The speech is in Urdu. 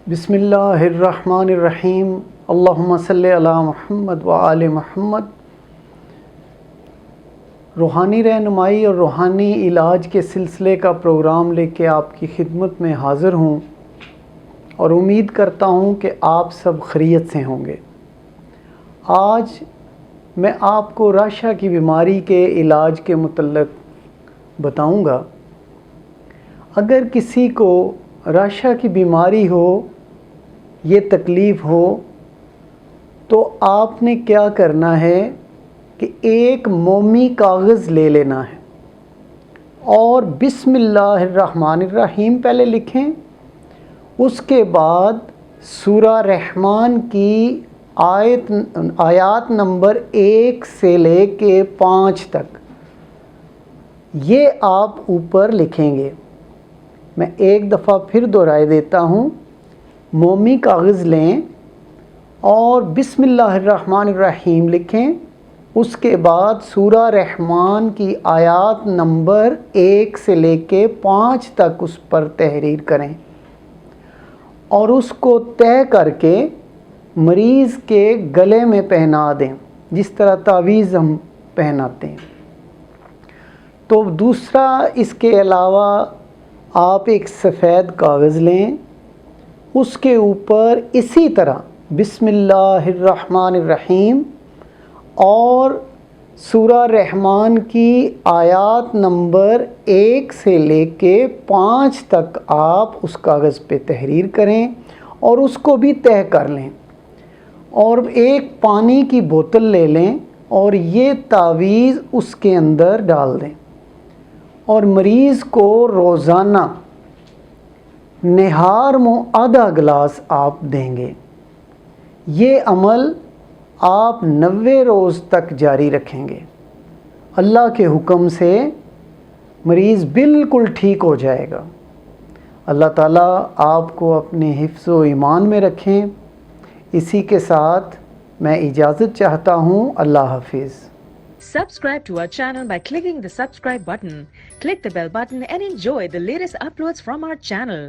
بسم اللہ الرحمن الرحیم، اللہم صلی علی محمد و آل محمد۔ روحانی رہنمائی اور روحانی علاج کے سلسلے کا پروگرام لے کے آپ کی خدمت میں حاضر ہوں اور امید کرتا ہوں کہ آپ سب خیریت سے ہوں گے۔ آج میں آپ کو راشا کی بیماری کے علاج کے متعلق بتاؤں گا۔ اگر کسی کو راشا کی بیماری ہو، یہ تکلیف ہو، تو آپ نے کیا کرنا ہے کہ ایک مومی کاغذ لے لینا ہے اور بسم اللہ الرحمن الرحیم پہلے لکھیں۔ اس کے بعد سورہ رحمان کی آیات نمبر 1 سے لے کے 5 تک یہ آپ اوپر لکھیں گے۔ میں ایک دفعہ پھر دہرائے دیتا ہوں۔ مومی کاغذ لیں اور بسم اللہ الرحمن الرحیم لکھیں۔ اس کے بعد سورہ رحمان کی آیات نمبر 1 سے لے کے 5 تک اس پر تحریر کریں اور اس کو طے کر کے مریض کے گلے میں پہنا دیں، جس طرح تعویذ ہم پہناتے ہیں۔ تو دوسرا، اس کے علاوہ آپ ایک سفید کاغذ لیں، اس کے اوپر اسی طرح بسم اللہ الرحمن الرحیم اور سورہ رحمان کی آیات نمبر 1 سے لے کے 5 تک آپ اس کاغذ پہ تحریر کریں اور اس کو بھی طے کر لیں، اور ایک پانی کی بوتل لے لیں اور یہ تعویذ اس کے اندر ڈال دیں اور مریض کو روزانہ نہار منہ آدھا گلاس آپ دیں گے۔ یہ عمل آپ 90 روز تک جاری رکھیں گے۔ اللہ کے حکم سے مریض بالکل ٹھیک ہو جائے گا۔ اللہ تعالیٰ آپ کو اپنے حفظ و ایمان میں رکھیں۔ اسی کے ساتھ میں اجازت چاہتا ہوں۔ اللہ حافظ۔ Subscribe to our channel by clicking the subscribe button. Click the bell button and enjoy the latest uploads from our channel.